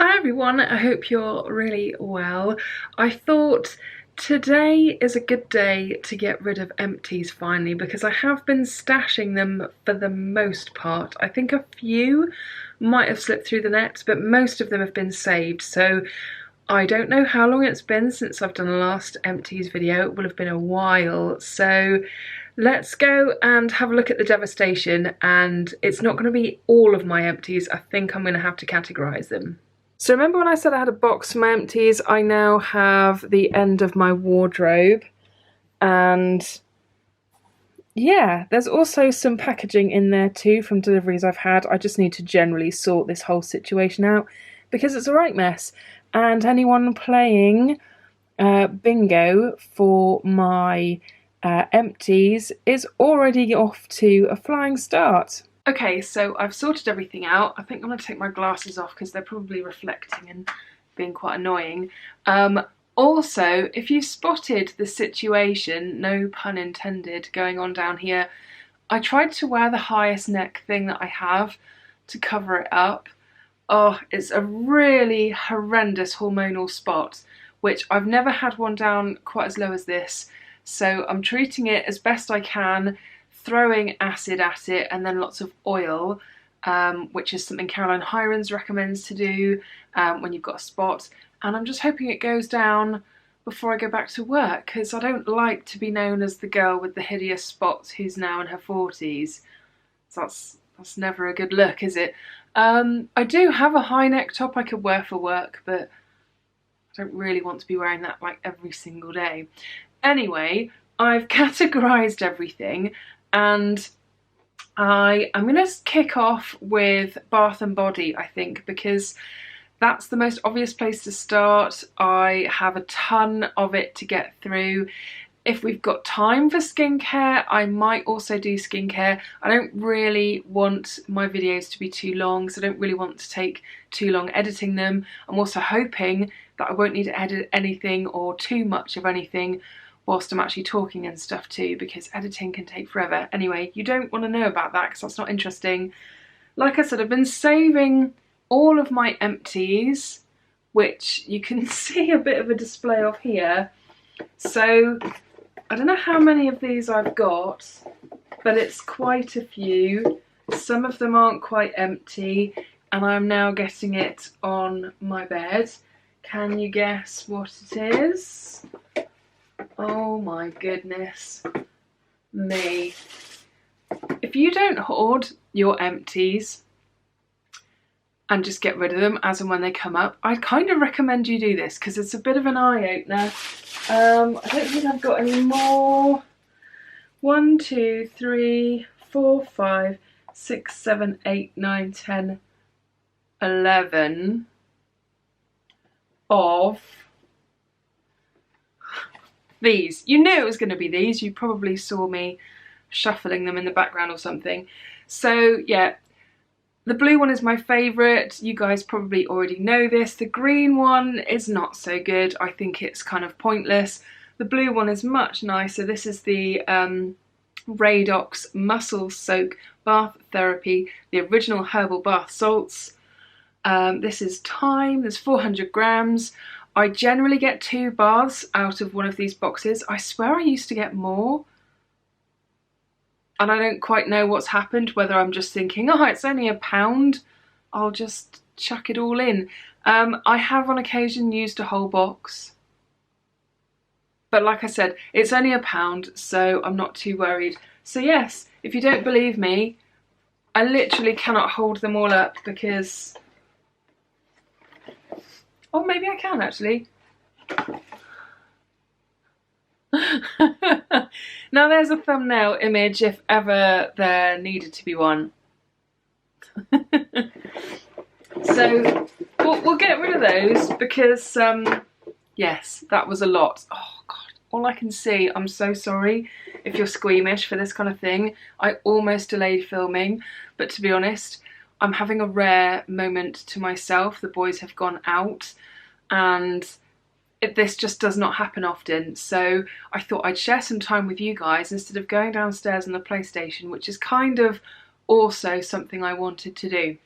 Hi everyone, I hope you're really well. I thought today is a good day to get rid of empties finally because I have been stashing them for the most part. I think a few might have slipped through the net, but most of them have been saved. So I don't know how long it's been since I've done the last empties video. It will have been a while. So let's go and have a look at the devastation, and it's not going to be all of my empties. I think I'm going to have to categorize them. So remember when I said I had a box for my empties? I now have the end of my wardrobe, and yeah, there's also some packaging in there too from deliveries I've had. I just need to generally sort this whole situation out because it's a right mess. And anyone playing bingo for my empties is already off to a flying start. Okay, so I've sorted everything out. I think I'm going to take my glasses off because they're probably reflecting and being quite annoying. Also, if you spotted the situation, no pun intended, going on down here, I tried to wear the highest neck thing that I have to cover it up. Oh, it's a really horrendous hormonal spot, which I've never had one down quite as low as this. So I'm treating it as best I can, throwing acid at it and then lots of oil, which is something Caroline Hirons recommends to do when you've got a spot. And I'm just hoping it goes down before I go back to work, because I don't like to be known as the girl with the hideous spots who's now in her 40s. So that's never a good look, is it? I do have a high neck top I could wear for work, but I don't really want to be wearing that like every single day. Anyway, I've categorised everything, and I'm going to kick off with Bath and Body, I think, because that's the most obvious place to start. I have a ton of it to get through. If we've got time for skincare, I might also do skincare. I don't really want my videos to be too long, so I don't really want to take too long editing them. I'm also hoping that I won't need to edit anything or too much of anything whilst I'm actually talking and stuff too, because editing can take forever. Anyway, you don't want to know about that because that's not interesting. Like I said, I've been saving all of my empties, which you can see a bit of a display of here. So I don't know how many of these I've got, but it's quite a few. Some of them aren't quite empty, and I'm now getting it on my bed. Can you guess what it is? Oh my goodness me. If you don't hoard your empties and just get rid of them as and when they come up, I kind of recommend you do this because it's a bit of an eye-opener. I don't think I've got any more. 1, 2, 3, 4, 5, 6, 7, 8, 9, 10, 11 of these. You knew it was going to be these. You probably saw me shuffling them in the background or something. So yeah, the blue one is my favourite. You guys probably already know this. The green one is not so good. I think it's kind of pointless. The blue one is much nicer. This is the Radox Muscle Soak Bath Therapy, the original herbal bath salts. This is thyme. There's 400 grams. I generally get 2 baths out of one of these boxes. I swear I used to get more. And I don't quite know what's happened, whether I'm just thinking, oh, it's only £1, I'll just chuck it all in. I have on occasion used a whole box. But like I said, it's only £1, so I'm not too worried. So yes, if you don't believe me, I literally cannot hold them all up because... Oh, maybe I can actually. Now there's a thumbnail image if ever there needed to be one. So we'll get rid of those because yes, that was a lot. Oh god, all I can see, I'm so sorry if you're squeamish for this kind of thing. I almost delayed filming, but to be honest, I'm having a rare moment to myself. The boys have gone out and this just does not happen often, so I thought I'd share some time with you guys instead of going downstairs on the PlayStation, which is kind of also something I wanted to do.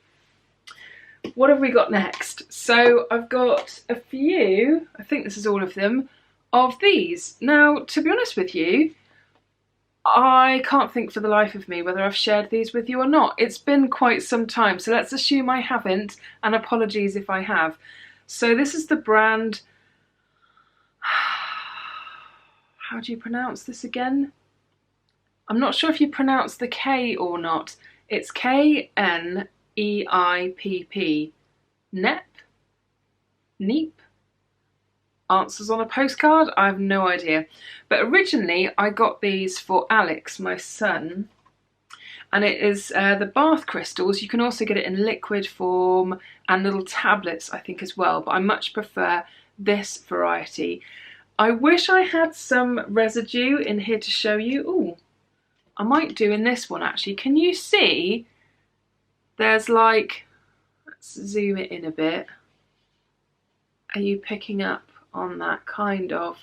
what have we got next? So I've got a few, I think this is all of them, of these. Now, to be honest with you, I can't think for the life of me whether I've shared these with you or not. It's been quite some time, so let's assume I haven't, and apologies if I have. So this is the brand, how do you pronounce this again? I'm not sure if you pronounce the K or not. It's K-N-E-I-P-P. Nep? Neep? Answers on a postcard? I have no idea. But originally I got these for Alex, my son, and it is the bath crystals. You can also get it in liquid form and little tablets, I think, as well, but I much prefer this variety. I wish I had some residue in here to show you. Ooh, I might do in this one actually. Can you see there's like, let's zoom it in a bit. Are you picking up on that? Kind of.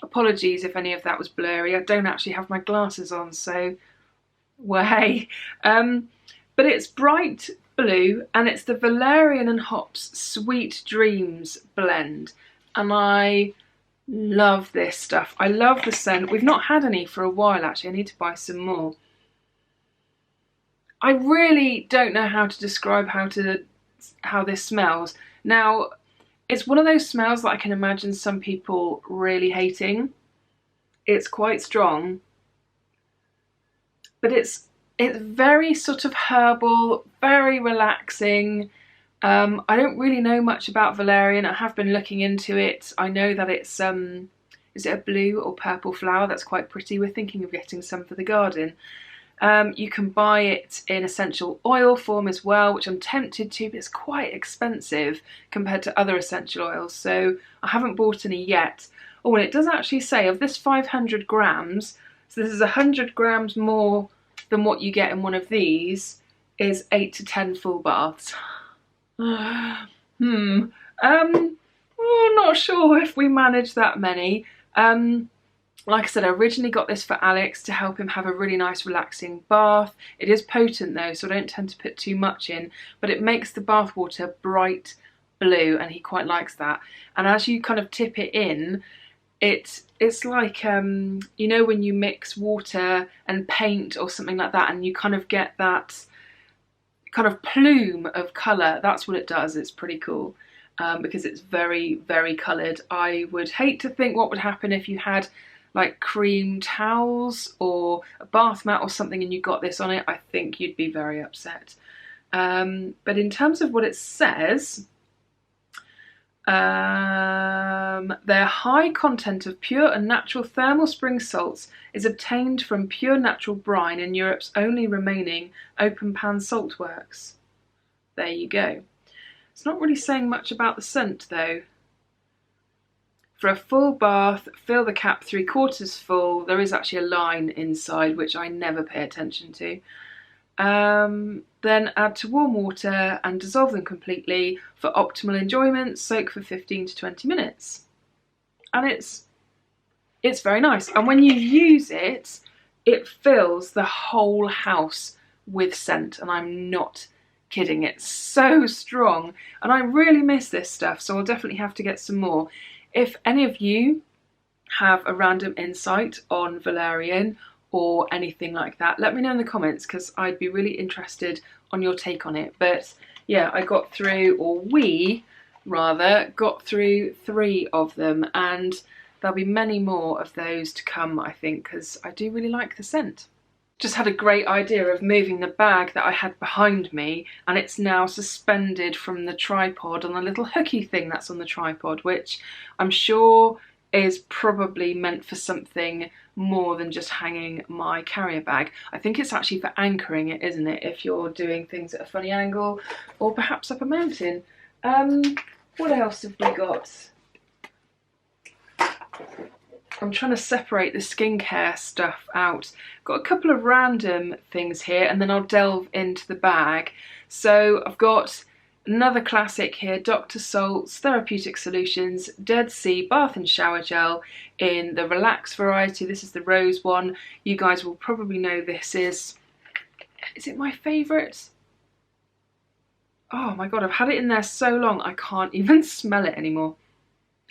Apologies if any of that was blurry. I don't actually have my glasses on, so well, hey. But it's bright blue and it's the Valerian and Hops Sweet Dreams blend, and I love this stuff. I love the scent. We've not had any for a while actually. I need to buy some more. I really don't know how to describe how this smells. Now, it's one of those smells that I can imagine some people really hating. It's quite strong, but it's very sort of herbal, very relaxing. I don't really know much about valerian. I have been looking into it. I know that it's, is it a blue or purple flower that's quite pretty? We're thinking of getting some for the garden. You can buy it in essential oil form as well, which I'm tempted to, but it's quite expensive compared to other essential oils, so I haven't bought any yet. Oh, and it does actually say of this 500 grams, so this is 100 grams more than what you get in one of these, is 8 to 10 full baths. Oh, not sure if we manage that many. Like I said, I originally got this for Alex to help him have a really nice relaxing bath. It is potent though, so I don't tend to put too much in, but it makes the bath water bright blue and he quite likes that. And as you kind of tip it in, it's like, you know, when you mix water and paint or something like that and you kind of get that kind of plume of colour. That's what it does. It's pretty cool because it's very, very coloured. I would hate to think what would happen if you had like cream towels or a bath mat or something and you got this on it. I think you'd be very upset. But in terms of what it says, their high content of pure and natural thermal spring salts is obtained from pure natural brine in Europe's only remaining open pan salt works. There you go. It's not really saying much about the scent though. For a full bath, fill the cap 3/4 full. There is actually a line inside which I never pay attention to. Then add to warm water and dissolve them completely. For optimal enjoyment, soak for 15 to 20 minutes. And it's very nice. And when you use it, it fills the whole house with scent. And I'm not kidding, it's so strong. And I really miss this stuff, so I'll definitely have to get some more. If any of you have a random insight on valerian or anything like that, let me know in the comments because I'd be really interested on your take on it. But yeah, I got through, or we rather, got through 3 of them, and there'll be many more of those to come, I think, because I do really like the scent. Just had a great idea of moving the bag that I had behind me, and it's now suspended from the tripod on a little hooky thing that's on the tripod, which I'm sure is probably meant for something more than just hanging my carrier bag. I think it's actually for anchoring it, isn't it, if you're doing things at a funny angle or perhaps up a mountain. What else have we got? I'm trying to separate the skincare stuff out. Got a couple of random things here and then I'll delve into the bag. So I've got another classic here, Dr. Salt's Therapeutic Solutions Dead Sea Bath and Shower Gel in the Relax variety. This is the rose one. You guys will probably know this is it my favourite? Oh my god, I've had it in there so long I can't even smell it anymore.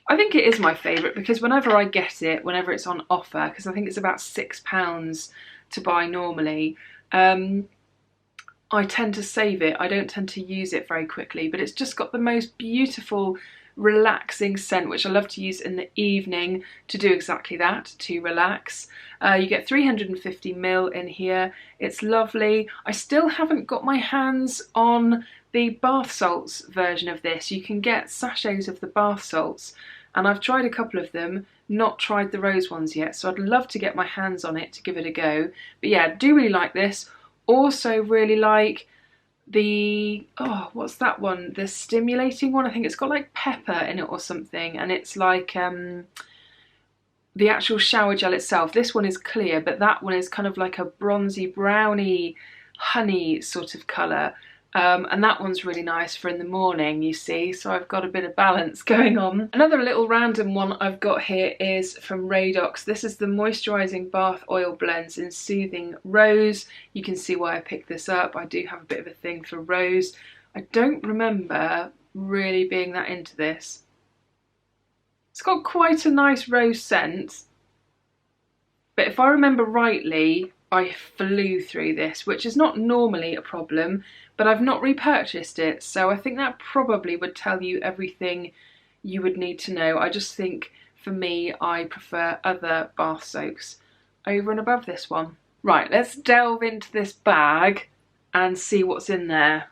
I think it is my favourite because whenever I get it, whenever it's on offer, because I think it's about £6 to buy normally, I tend to save it. I don't tend to use it very quickly, but it's just got the most beautiful, relaxing scent, which I love to use in the evening to do exactly that, to relax. You get 350ml in here. It's lovely. I still haven't got my hands on the bath salts version of this. You can get sachets of the bath salts, and I've tried a couple of them, not tried the rose ones yet, so I'd love to get my hands on it to give it a go. But yeah, do really like this. Also really like the, oh, what's that one? The stimulating one. I think it's got like pepper in it or something, and it's like the actual shower gel itself. This one is clear, but that one is kind of like a bronzy browny honey sort of colour. And that one's really nice for in the morning, you see, so I've got a bit of balance going on. Another little random one I've got here is from Radox. This is the Moisturising Bath Oil Blends in Soothing Rose. You can see why I picked this up. I do have a bit of a thing for rose. I don't remember really being that into this. It's got quite a nice rose scent, but if I remember rightly, I flew through this, which is not normally a problem, but I've not repurchased it, so I think that probably would tell you everything you would need to know. I just think, for me, I prefer other bath soaks over and above this one. Right, let's delve into this bag and see what's in there.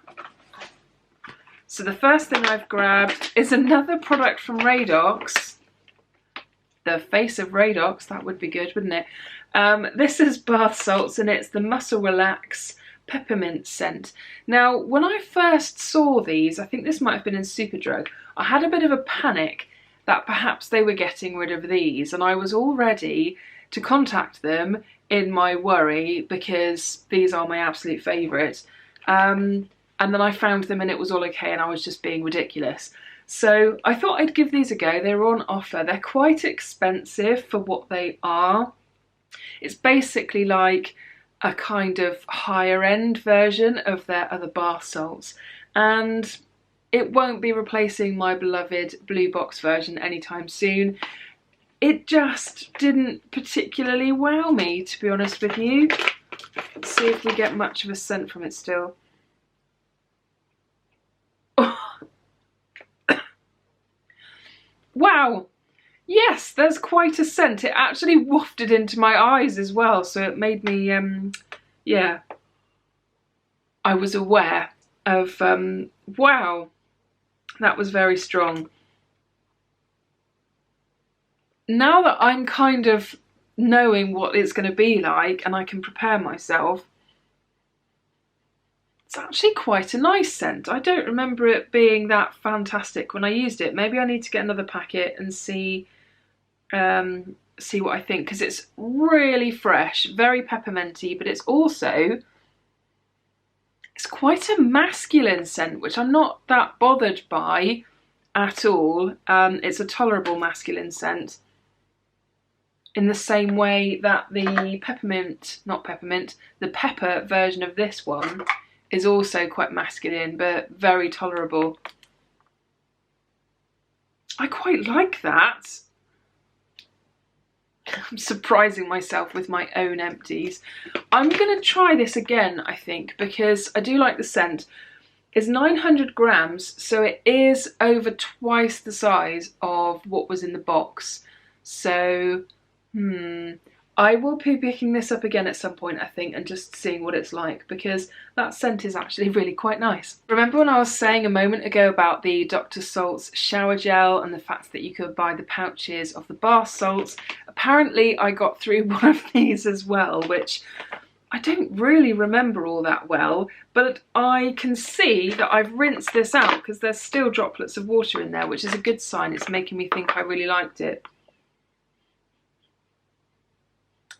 So the first thing I've grabbed is another product from Radox. The face of Radox, that would be good, wouldn't it? This is bath salts, and it's the Muscle Relax peppermint scent. Now, when I first saw these, I think this might have been in Superdrug, I had a bit of a panic that perhaps they were getting rid of these, and I was all ready to contact them in my worry because these are my absolute favourite. And then I found them and it was all okay and I was just being ridiculous. So I thought I'd give these a go. They were on offer. They're quite expensive for what they are. It's basically like a kind of higher end version of their other bath salts, and it won't be replacing my beloved blue box version anytime soon. It just didn't particularly wow me, to be honest with you. Let's see if we get much of a scent from it still. Wow! Yes, there's quite a scent. It actually wafted into my eyes as well, so it made me, yeah, I was aware of, wow, that was very strong. Now that I'm kind of knowing what it's going to be like and I can prepare myself, it's actually quite a nice scent. I don't remember it being that fantastic when I used it. Maybe I need to get another packet and see what I think, because it's really fresh, very pepperminty, but it's also, it's quite a masculine scent, which I'm not that bothered by at all. It's a tolerable masculine scent, in the same way that the the pepper version of this one is also quite masculine, but very tolerable. I quite like that. I'm surprising myself with my own empties. I'm going to try this again, I think, because I do like the scent. It's 900 grams, so it is over twice the size of what was in the box. So, I will be picking this up again at some point, I think, and just seeing what it's like, because that scent is actually really quite nice. Remember when I was saying a moment ago about the Dr. Salt's shower gel and the fact that you could buy the pouches of the bath salts? Apparently I got through one of these as well, which I don't really remember all that well, but I can see that I've rinsed this out because there's still droplets of water in there, which is a good sign. It's making me think I really liked it.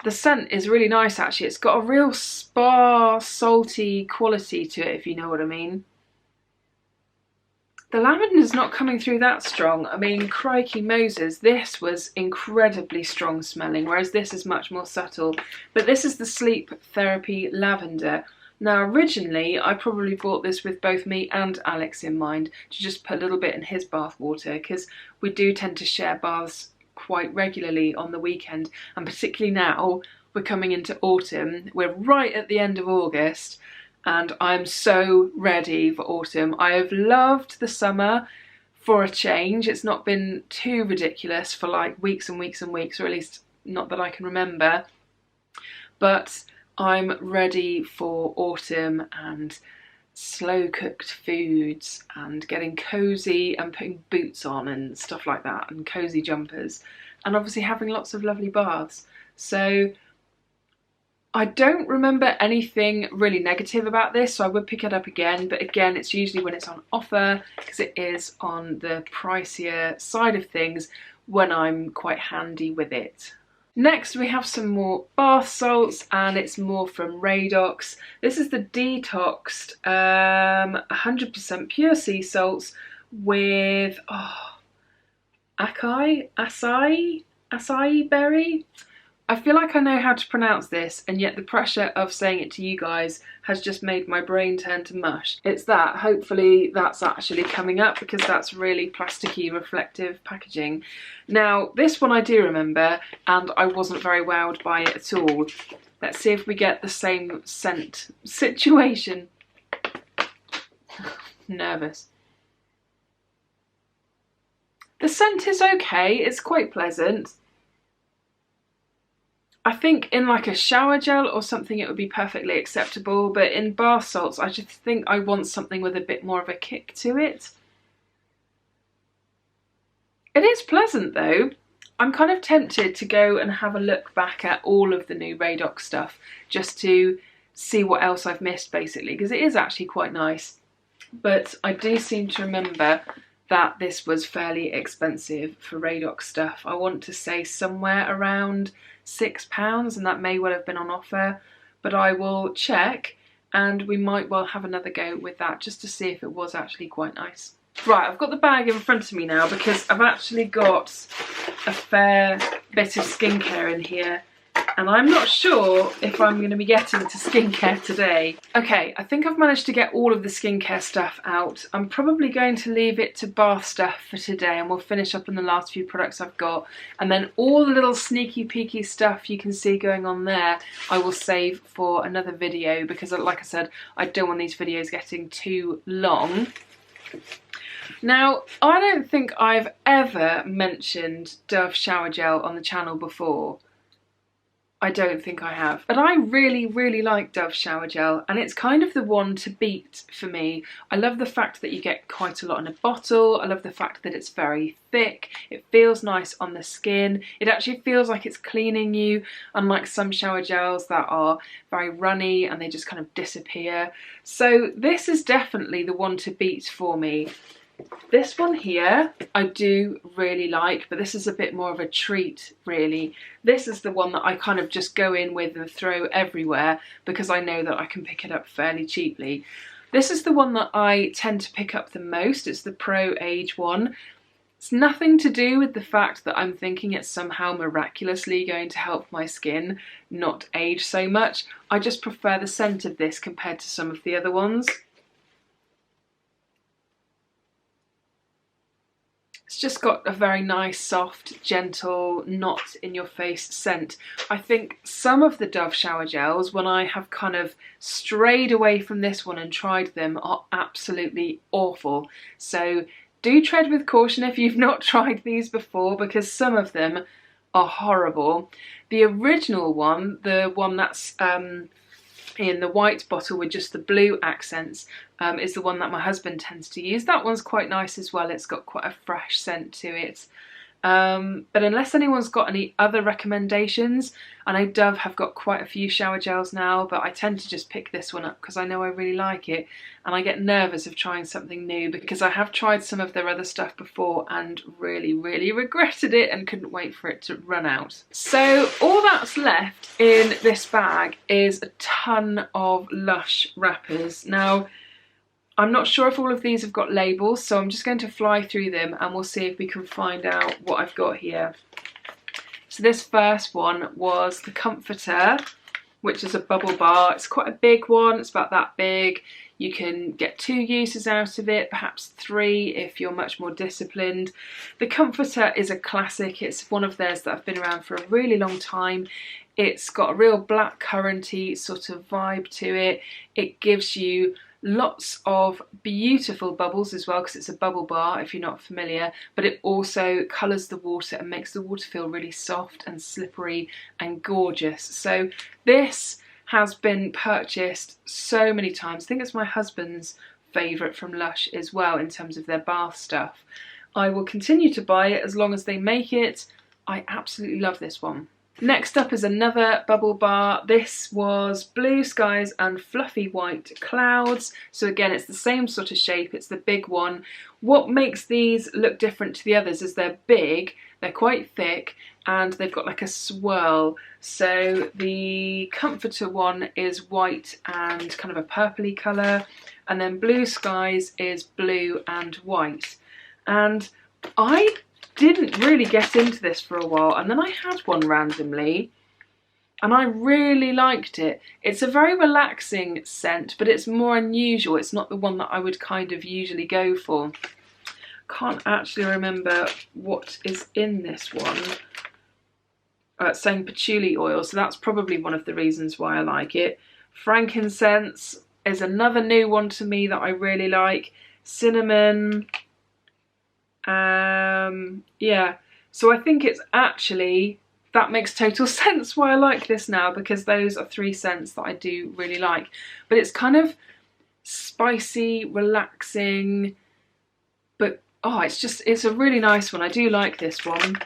The scent is really nice, actually. It's got a real spa, salty quality to it, if you know what I mean. The lavender's not coming through that strong. I mean, crikey Moses, this was incredibly strong smelling, whereas this is much more subtle. But this is the Sleep Therapy Lavender. Now originally I probably bought this with both me and Alex in mind, to just put a little bit in his bath water, because we do tend to share baths quite regularly on the weekend, and particularly now we're coming into autumn. We're right at the end of August and I'm so ready for autumn. I have loved the summer for a change. It's not been too ridiculous for like weeks and weeks and weeks, or at least not that I can remember, but I'm ready for autumn and slow cooked foods and getting cozy and putting boots on and stuff like that, and cozy jumpers, and obviously having lots of lovely baths. So I don't remember anything really negative about this, so I would pick it up again, but again, it's usually when it's on offer, because it is on the pricier side of things when I'm quite handy with it. Next we have some more bath salts, and it's more from Radox. This is the detoxed 100% pure sea salts with acai berry. I feel like I know how to pronounce this, and yet the pressure of saying it to you guys has just made my brain turn to mush. It's that. Hopefully that's actually coming up, because that's really plasticky, reflective packaging. Now, this one I do remember, and I wasn't very wowed by it at all. Let's see if we get the same scent situation. Nervous. The scent is okay, it's quite pleasant. I think in like a shower gel or something it would be perfectly acceptable, but in bath salts I just think I want something with a bit more of a kick to it. It is pleasant though. I'm kind of tempted to go and have a look back at all of the new Radox stuff, just to see what else I've missed basically, because it is actually quite nice. But I do seem to remember that this was fairly expensive for Radox stuff. I want to say somewhere around £6, and that may well have been on offer, but I will check, and we might well have another go with that just to see if it was actually quite nice. Right, I've got the bag in front of me now, because I've actually got a fair bit of skincare in here, and I'm not sure if I'm going to be getting to skincare today. Okay, I think I've managed to get all of the skincare stuff out. I'm probably going to leave it to bath stuff for today, and we'll finish up on the last few products I've got. And then all the little sneaky peeky stuff you can see going on there, I will save for another video, because like I said, I don't want these videos getting too long. Now, I don't think I've ever mentioned Dove shower gel on the channel before. I don't think I have. But I really, really like Dove shower gel, and it's kind of the one to beat for me. I love the fact that you get quite a lot in a bottle. I love the fact that it's very thick. It feels nice on the skin. It actually feels like it's cleaning you, unlike some shower gels that are very runny and they just kind of disappear. So this is definitely the one to beat for me. This one here I do really like, but this is a bit more of a treat really. This is the one that I kind of just go in with and throw everywhere, because I know that I can pick it up fairly cheaply. This is the one that I tend to pick up the most. It's the Pro Age one. It's nothing to do with the fact that I'm thinking it's somehow miraculously going to help my skin not age so much. I just prefer the scent of this compared to some of the other ones. It's just got a very nice, soft, gentle, not in your face scent. I think some of the Dove shower gels, when I have kind of strayed away from this one and tried them, are absolutely awful. So do tread with caution if you've not tried these before, because some of them are horrible. The original one, the one that's in the white bottle with just the blue accents, is the one that my husband tends to use. That one's quite nice as well. It's got quite a fresh scent to it. But unless anyone's got any other recommendations, I know Dove have got quite a few shower gels now, but I tend to just pick this one up because I know I really like it, and I get nervous of trying something new because I have tried some of their other stuff before and really, really regretted it and couldn't wait for it to run out. So all that's left in this bag is a ton of Lush wrappers. Now, I'm not sure if all of these have got labels, so I'm just going to fly through them and we'll see if we can find out what I've got here. So this first one was the Comforter, which is a bubble bar. It's quite a big one, it's about that big. You can get 2 uses out of it, perhaps 3 if you're much more disciplined. The Comforter is a classic. It's one of theirs that have been around for a really long time. It's got a real black curranty sort of vibe to it. It gives you lots of beautiful bubbles as well, because it's a bubble bar if you're not familiar, but it also colours the water and makes the water feel really soft and slippery and gorgeous. So this has been purchased so many times. I think it's my husband's favourite from Lush as well in terms of their bath stuff. I will continue to buy it as long as they make it. I absolutely love this one. Next up is another bubble bar. This was Blue Skies and Fluffy White Clouds. So again, it's the same sort of shape, it's the big one. What makes these look different to the others is they're big, they're quite thick, and they've got like a swirl. So the Comforter one is white and kind of a purpley colour, and then Blue Skies is blue and white. And I didn't really get into this for a while, and then I had one randomly and I really liked it. It's a very relaxing scent, but it's more unusual. It's not the one that I would kind of usually go for. Can't actually remember what is in this one. It's saying patchouli oil, so that's probably one of the reasons why I like it. Frankincense is another new one to me that I really like. Cinnamon. Yeah, so I think it's actually, that makes total sense why I like this now, because those are 3 scents that I do really like. But it's kind of spicy, relaxing, but oh, it's a really nice one. I do like this one.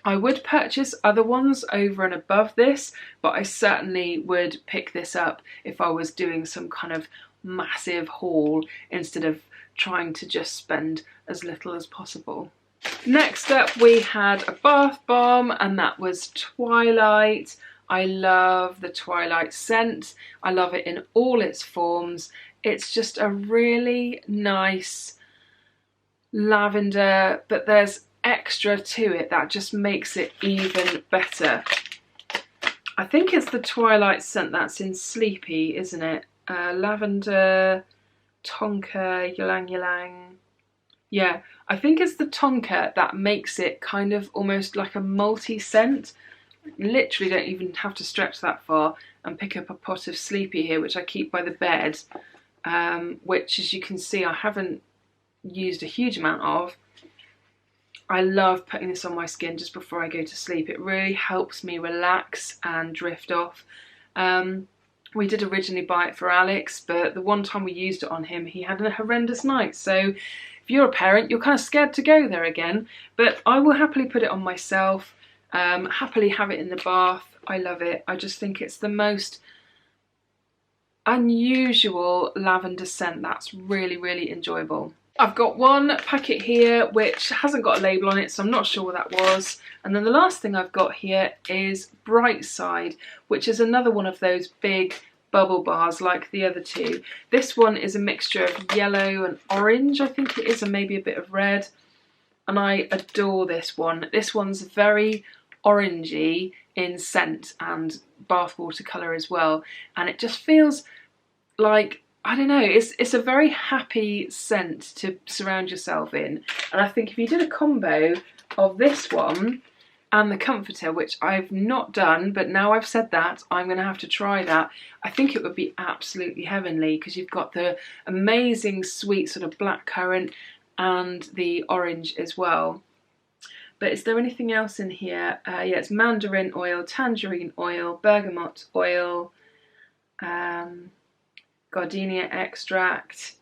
I would purchase other ones over and above this, but I certainly would pick this up if I was doing some kind of massive haul instead of trying to just spend as little as possible. Next up we had a bath bomb, and that was Twilight. I love the Twilight scent. I love it in all its forms. It's just a really nice lavender, but there's extra to it that just makes it even better. I think it's the Twilight scent that's in Sleepy, isn't it? Lavender, tonka, ylang ylang. Yeah, I think it's the tonka that makes it kind of almost like a multi scent. Literally don't even have to stretch that far and pick up a pot of Sleepy here, which I keep by the bed, which as you can see I haven't used a huge amount of. I love putting this on my skin just before I go to sleep. It really helps me relax and drift off. We did originally buy it for Alex, but the one time we used it on him, he had a horrendous night. So if you're a parent, you're kind of scared to go there again. But I will happily put it on myself, happily have it in the bath. I love it. I just think it's the most unusual lavender scent that's really, really enjoyable. I've got one packet here which hasn't got a label on it, so I'm not sure what that was. And then the last thing I've got here is Brightside, which is another one of those big bubble bars like the other two. This one is a mixture of yellow and orange, I think it is, and maybe a bit of red. And I adore this one. This one's very orangey in scent and bathwater colour as well. And it just feels like, I don't know, it's a very happy scent to surround yourself in. And I think if you did a combo of this one and the Comforter, which I've not done, but now I've said that, I'm going to have to try that. I think it would be absolutely heavenly, because you've got the amazing sweet sort of black currant and the orange as well. But is there anything else in here? Yeah, it's mandarin oil, tangerine oil, bergamot oil, gardenia extract.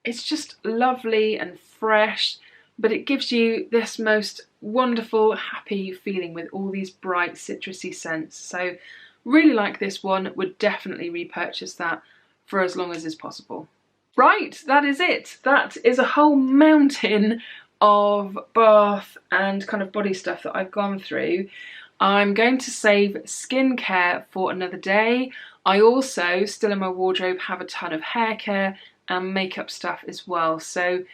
It's just lovely and fresh, but it gives you this most wonderful, happy feeling with all these bright citrusy scents. So really like this one, would definitely repurchase that for as long as is possible. Right, that is it. That is a whole mountain of bath and kind of body stuff that I've gone through. I'm going to save skincare for another day. I also, still in my wardrobe, have a ton of hair care and makeup stuff as well. So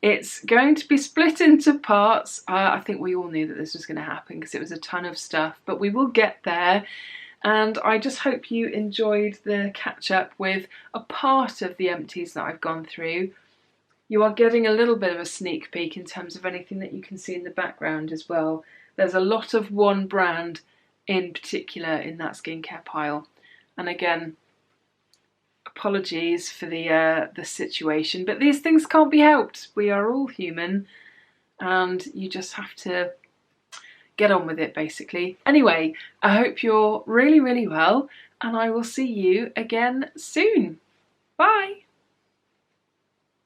it's going to be split into parts. I think we all knew that this was going to happen because it was a ton of stuff, but we will get there. and I just hope you enjoyed the catch up with a part of the empties that I've gone through. You are getting a little bit of a sneak peek in terms of anything that you can see in the background as well. There's a lot of one brand in particular in that skincare pile, and again, apologies for the situation, but these things can't be helped. We are all human, and you just have to get on with it, basically. Anyway, I hope you're really, really well, and I will see you again soon. Bye!